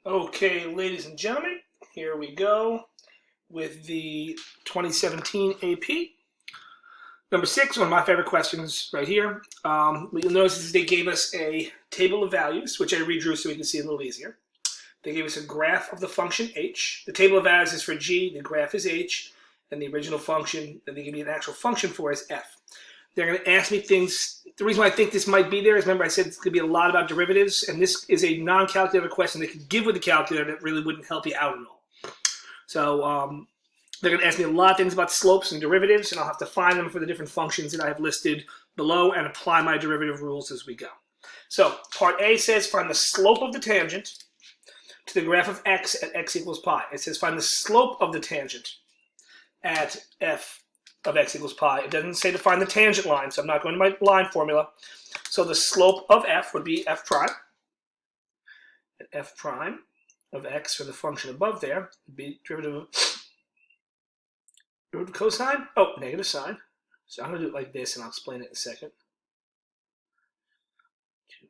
Okay, ladies and gentlemen, here we go with the 2017 AP. Number 6, one of my favorite questions right here. What you'll notice is they gave us a table of values, which I redrew so we can see a little easier. They gave us a graph of the function h. The table of values is for g, the graph is h, and the original function that they give me an actual function for is f. They're going to ask me things. The reason why I think this might be there is, remember I said it's going to be a lot about derivatives, and this is a non-calculator question they could give with a calculator that really wouldn't help you out at all. So they're going to ask me a lot of things about slopes and derivatives, and I'll have to find them for the different functions that I have listed below and apply my derivative rules as we go. So part A says find the slope of the tangent to the graph of x at x equals pi. It says find the slope of the tangent at f of x equals pi. It doesn't say to find the tangent line, so I'm not going to my line formula. So the slope of f would be f prime. And f prime of x for the function above there would be derivative of cosine? Oh, negative sine. So I'm going to do it like this, and I'll explain it in a second.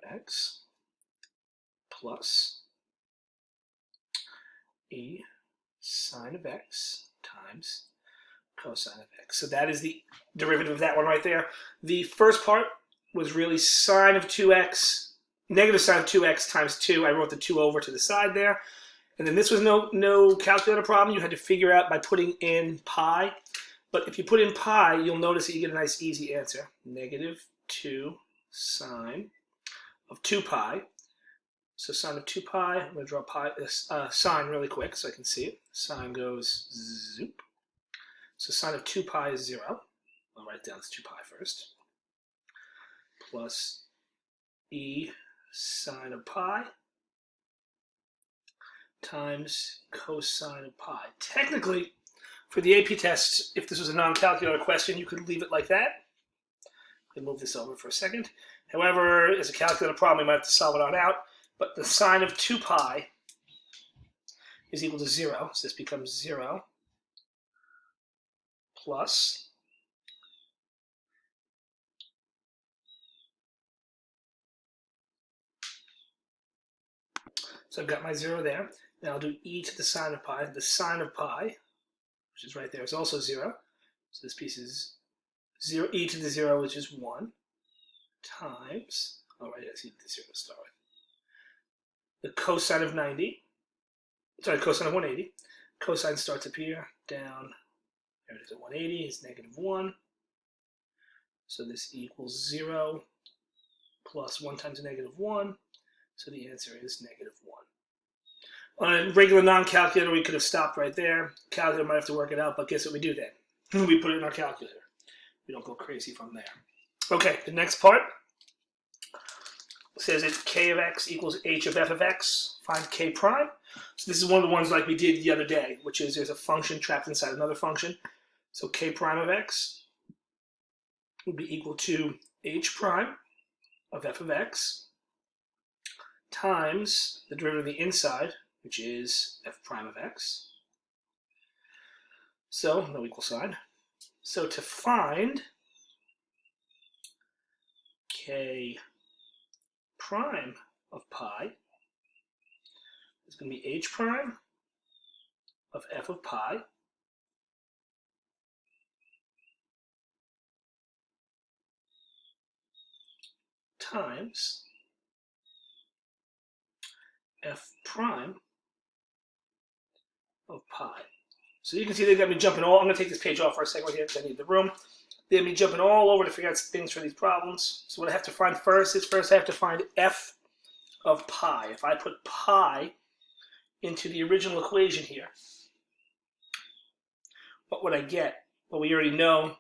2x plus e sine of x times cosine of x. So that is the derivative of that one right there. The first part was really sine of 2x, negative sine of 2x times 2. I wrote the 2 over to the side there. And then this was no calculator problem. You had to figure out by putting in pi. But if you put in pi, you'll notice that you get a nice easy answer. Negative 2 sine of 2 pi. So sine of 2 pi, I'm going to draw sine really quick so I can see it. Sine goes zoop. So sine of 2 pi is 0. I'll write down this 2 pi first. Plus e sine of pi times cosine of pi. Technically, for the AP test, if this was a non-calculator question, you could leave it like that. Let me move this over for a second. However, as a calculator problem, we might have to solve it on out. But the sine of 2 pi is equal to 0. So this becomes 0 plus so I've got my 0 there. Now I'll do e to the sine of pi. The sine of pi, which is right there, is also 0. So this piece is 0, e to the 0, which is 1, times, oh right, I see the 0 to start with. The cosine of 90, sorry, cosine of 180. Cosine starts up here, down, there it is at 180, is negative 1. So this equals 0 plus 1 times negative 1. So the answer is negative 1. On a regular non-calculator, we could have stopped right there. Calculator might have to work it out, but guess what we do then? We put it in our calculator. We don't go crazy from there. Okay, the next part says that k of x equals h of f of x. Find k prime. So this is one of the ones like we did the other day, which is there's a function trapped inside another function. So k prime of x would be equal to h prime of f of x times the derivative of the inside, which is f prime of x. So no equal sign. So to find k prime of pi is going to be h prime of f of pi times f prime of pi. So you can see they got me jumping all, I'm going to take this page off for a second here because I need the room. They got me jumping all over to figure out things for these problems. So what I have to find first is I have to find f of pi. If I put pi into the original equation here, what would I get? Well, we already know.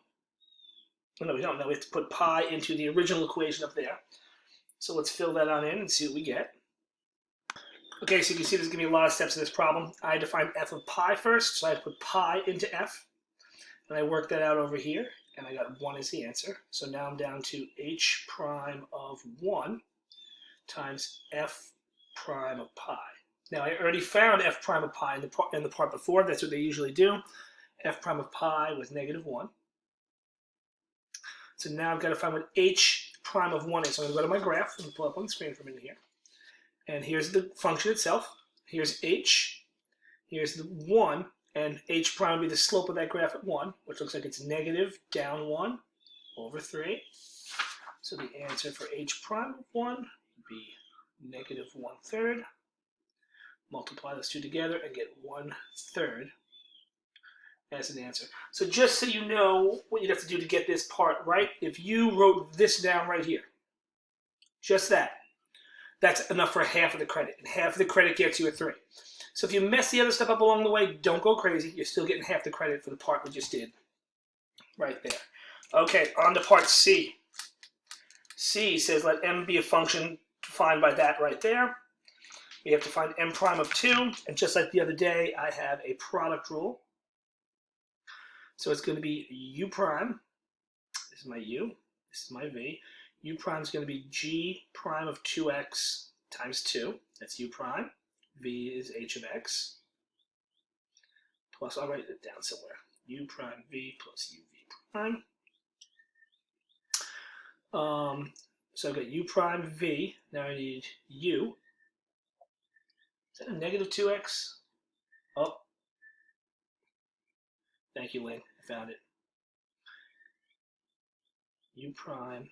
No, we don't know. We have to put pi into the original equation up there. So let's fill that on in and see what we get. Okay, so you can see there's going to be a lot of steps in this problem. I had to find f of pi first, so I had to put pi into f. And I worked that out over here, and I got 1 as the answer. So now I'm down to h prime of 1 times f prime of pi. Now I already found f prime of pi in the part before. That's what they usually do. F prime of pi was negative 1. So now I've got to find what h prime of 1 is. So I'm going to go to my graph and pull up on the screen for a minute here. And here's the function itself. here's h, here's the 1, and h prime would be the slope of that graph at 1, which looks like it's negative down 1 over 3. So the answer for h prime of 1 would be negative 1/3. Multiply those two together and get 1/3 as an answer. So just so you know what you'd have to do to get this part right, if you wrote this down right here, just that, that's enough for half of the credit. And half of the credit gets you a 3. So if you mess the other stuff up along the way, don't go crazy. You're still getting half the credit for the part we just did right there. Okay, on to part C. C says let m be a function defined by that right there. We have to find m prime of 2, and just like the other day, I have a product rule. So it's going to be u prime. This is my u. This is my v. U prime is going to be g prime of 2x times 2. That's u prime. V is h of x. Plus, I'll write it down somewhere. U prime v plus uv prime. So I've got u prime v. Now I need u. Is that a negative 2x? Oh. Thank you, Lynn. I found it. U prime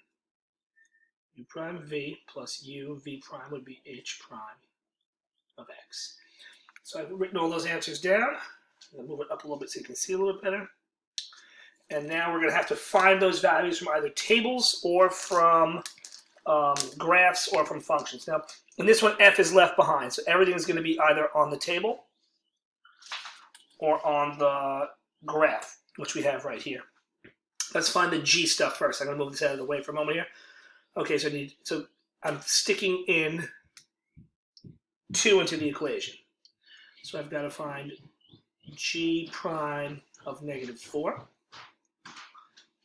v plus u v prime would be h prime of x. So I've written all those answers down. I'm going to move it up a little bit so you can see a little bit better. And now we're going to have to find those values from either tables or from graphs or from functions. Now, in this one, f is left behind. So everything is going to be either on the table or on the graph, which we have right here. Let's find the g stuff first. I'm going to move this out of the way for a moment here. Okay, so I'm sticking in 2 into the equation. So I've got to find g prime of negative 4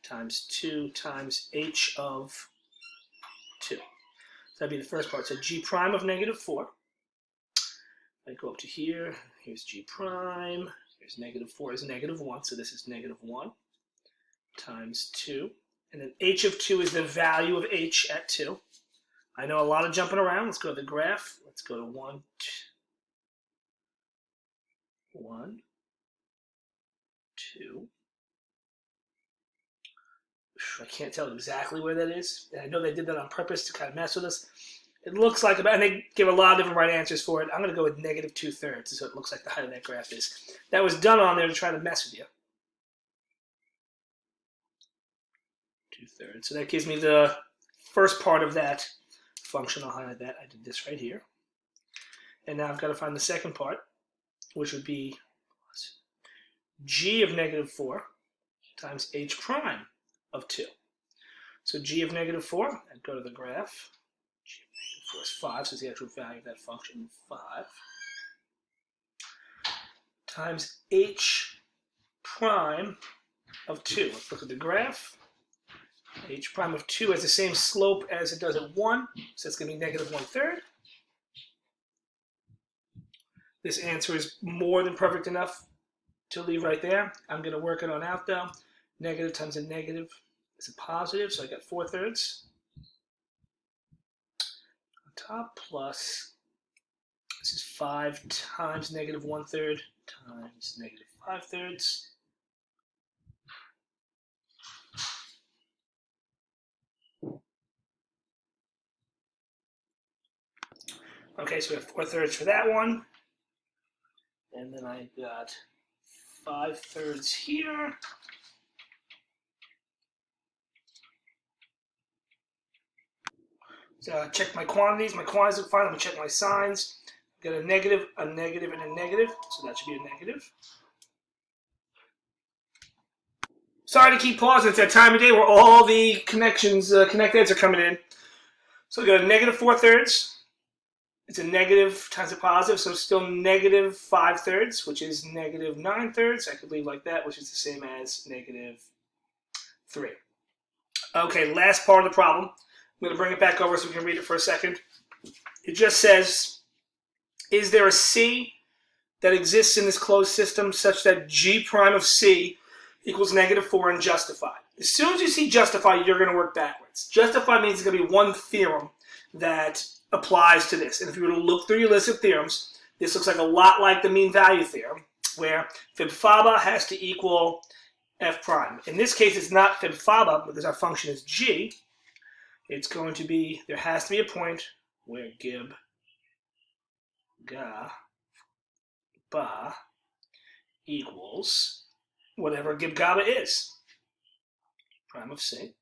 times 2 times h of 2. So that'd be the first part. So g prime of negative 4. I go up to here. Here's g prime. Here's negative 4 is negative 1. So this is negative 1 times 2. And then h of 2 is the value of h at 2. I know a lot of jumping around. Let's go to the graph. Let's go to 1, 2. I can't tell exactly where that is. And I know they did that on purpose to kind of mess with us. It looks like about, and they give a lot of different right answers for it. I'm going to go with negative 2/3, so it looks like the height of that graph is. That was done on there to try to mess with you. 2/3. So that gives me the first part of that function. I'll highlight that. I did this right here. And now I've got to find the second part, which would be g of negative 4 times h prime of 2. So g of negative 4, I'd go to the graph. G of negative 4 is 5, so it's the actual value of that function, 5. Times h prime of 2. Let's look at the graph. H prime of 2 has the same slope as it does at 1, so it's going to be negative 1/3. This answer is more than perfect enough to leave right there. I'm going to work it on out though. Negative times a negative is a positive, so I got 4/3 on top, plus this is 5 times negative 1/3 times negative 5/3. Okay, so we have 4/3 for that one. And then I got 5/3 here. So check my quantities. My quantities look fine. Let me check my signs. I've got a negative, and a negative. So that should be a negative. Sorry to keep pausing. It's that time of day where all the connections, connecteds are coming in. So we got a negative 4/3. It's a negative times a positive, so it's still negative 5/3, which is negative 9/3. I could leave like that, which is the same as negative 3. Okay, last part of the problem. I'm going to bring it back over so we can read it for a second. It just says, is there a C that exists in this closed system such that g prime of C equals negative 4 and justify? As soon as you see justify, you're going to work backwards. Justify means there's going to be one theorem that applies to this. And if you were to look through your list of theorems, this looks like a lot like the mean value theorem, where fib faba has to equal f prime. In this case, it's not fib faba because our function is g. It's going to be, there has to be a point where gib ga ba equals whatever gib gaba is, prime of c.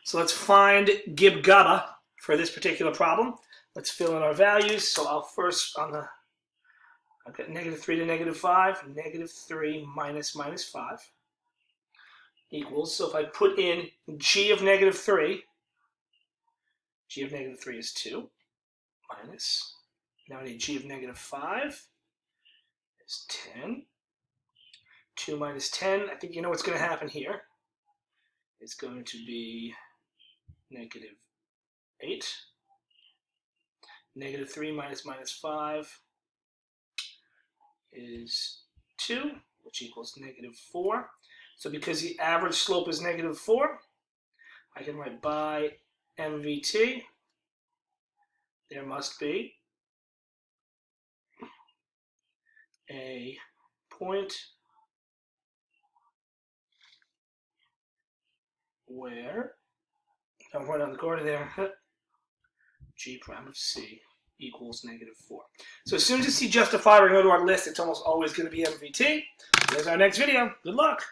So let's find gib gaba for this particular problem. Let's fill in our values. So I'll first, I've got -3 to -5, -3 minus -5 equals, so if I put in g of -3, g of -3 is 2, minus, now I need g of -5 is 10. 2 minus 10, I think you know what's going to happen here. It's going to be -8. -3 minus -5 is 2, which equals -4. So because the average slope is -4, I can write by MVT, there must be a point where, I'm right on the corner there, g prime of c equals -4. So as soon as you see justified, we're going to go to our list. It's almost always going to be MVT. There's our next video. Good luck.